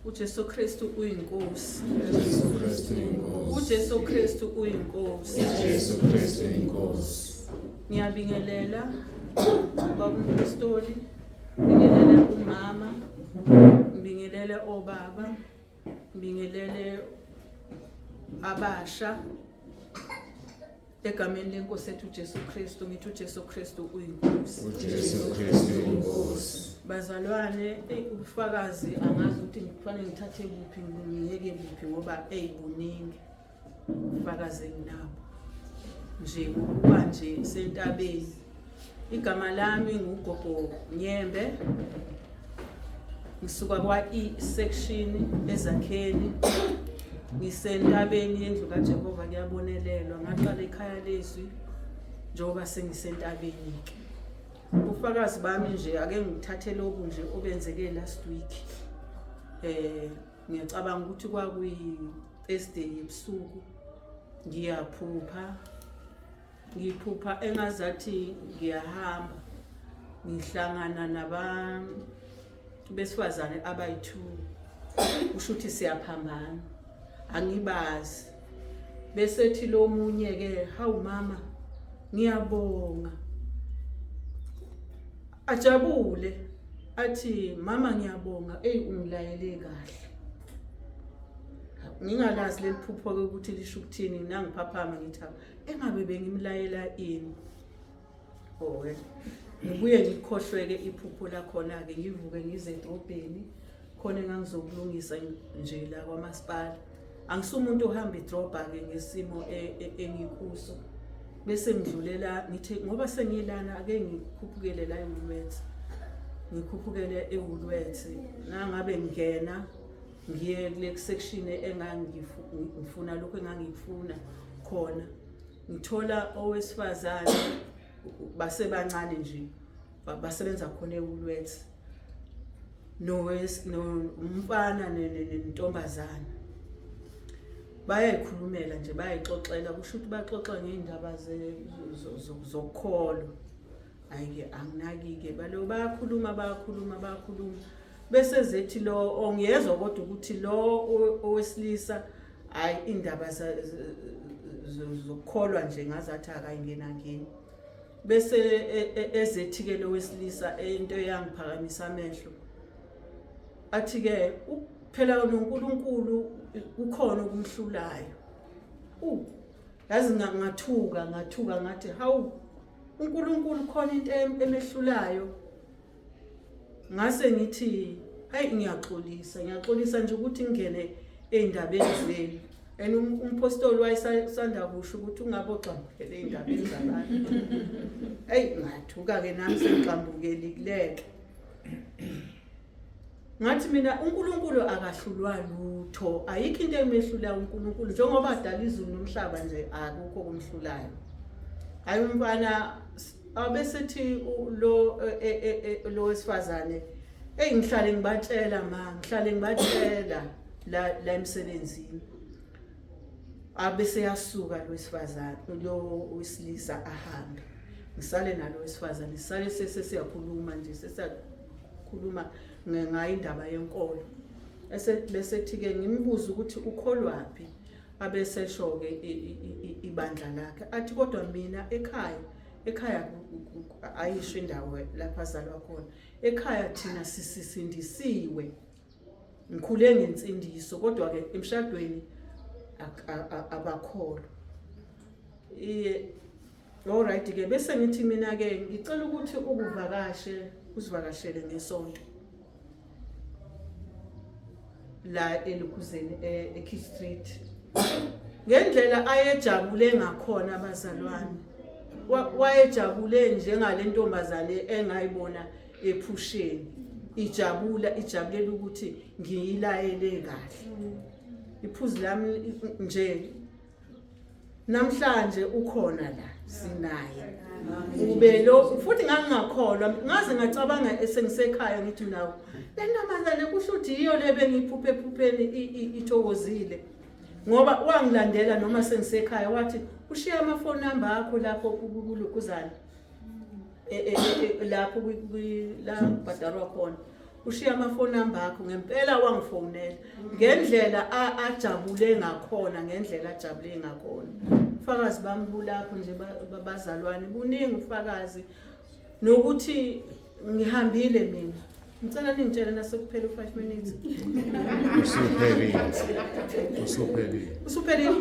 uJesu Kristu uyinkosi. uJesu Kristu inkosi. uJesu Kristu uyinkosi. uJesu Kristu inkosi. Ngiyabingelela baba umpostoli, ngibingelele umama, ngibingelele obaba, ngibingelele abasha egameni lenkosi ethu uJesu Kristu. Ngithi uJesu Kristu uyinkosi. uJesu Kristu inkosi. Bazalwane, ubufakazi angazi ukuthi kufanele ngithathe kuphi ngiyeke kuphi ngoba buningi ubufakazi enginabo. Nje ukuba nje sentabeni. Igama lami nguGogo Nyembe. Ngisuka kwa-E section eZakheni. Ngisentabeni yendlu kaJehova kuyabonelelwa. Ngaqala ekhaya lezwi njengoba sengisentabeni ke. Ubufakazi bami nje ake ngithathe lokhu nje obenzeke last week. Ngiyacabanga ukuthi kwakuyi-Thursday ebusuku. Ngiphupha engazathi ngiyahamba ngihlangana nabantu besifazane abayi-2. Kusho ukuthi siyaphambana, angibazi. Bese ethi lo munye ke, hawu mama, ngiyabonga. Ajabule athi mama ngiyabonga, ungilayele kahle. Ngingalazi leliphupho ukuthi lisho ukuthini, nangiphaphama ngithi engabe bengimlayela ini. Ngibuye ngikhohlweke iphupho lakhona ke ngivuke ngize edrobheni khona engangizokulungisa nje la kwamasipala. Angisumuntu ohamba idrobha ke ngesimo engikuso. Bese ngidlulela ngithi ngoba sengilana ake ngikhuphukele la eWoolworths. Ngikhuphukele eWoolworths nangabe ngena ngiye kule section engangifuna lokho engangikufuna khona. Ngithola owesifazane basebancane nje basebenza khona eWoolworths. Umfana nentombazana. Bayayikhulumela nje bayayixoxela kusho ukuthi baxoxa ngeindaba zokholo. Ayike anginaki-ke balo bayakhuluma. Bese zethi lo ongiyezwa kodwa ukuthi lo owesilisa hayi indaba zokukholwa nje ngazathi akayingena ngini. Bese ezethi ke lo wesilisa into eyangiphakamisa amehlo. Athi ke phela uNkulunkulu ukhona okumhlulayo. Yazi ngathuka ngathi hawu uNkulunkulu khona into emehlulayo. Ngase ngithi hayi ngiyaxolisa nje ukuthi ngingene eindabeni zenu. Umpostoli wayesanda kusho ukuthi ungaboxambukele eindabeni zabantu. Ngathuka ke nami sengiqambukeli kuleke. Ngathi mina uNkulunkulu akahlulwa lutho. Ayikho into emehlula uNkulunkulu njengoba adala izulu nomhlaba nje akukho kumhlulayo. Hayi umfana abesethi lo wesifazane ngihlale ngibatshela la emsebenzini. Abese yasuka lo wesifazane lo wesilisa ahambe. Ngisale nalo wesifazane sisale sesiyakhuluma nje sesiyakhuluma ngayindaba yenkolo. Bese thike ngimbuza ukuthi ukholwapi. Abese shoke ibandla lakhe. Athi kodwa mina ekhaya ayisho indawo lapha azalwa khona. Ekhaya thina sisindisiwe. Ngikhule ngensindiso kodwa ke emshadweni abakholo. Alright ke bese ngithi mina ke ngicela ukuthi uzivakashele ngesonto. La eLukuzeni eKey Street. Ngendlela ayejabule ngakhona abazalwane. Wayejabule njengale ntombazane engayibona ephusheni. Ijabulela ukuthi ngiyilayele kahle. Iphuzu lami nje namhlanje ukhona la sinaye. Ube lo futhi ngangakholwa ngaze ngacabanga esengisekhaya ngithi nawo le ntombazane kusho ukuthi iyo lebe ngiphupheni ithokozile. Ngoba wangilandela noma sengisekhaya wathi ushiya amafoni number akho lapho kulukuzana lapho la bhadarwa khona ushiya amafoni number akho ngempela wangifonela ngendlela ajabule ngakhona ngendlela ajabule ngakhona ufakazi bami kulapho nje babazalwane kuningi ufakazi nokuthi ngihambile mina ngicela ningitshele nasekuphela u5 minutes Usuphelile. usuphelile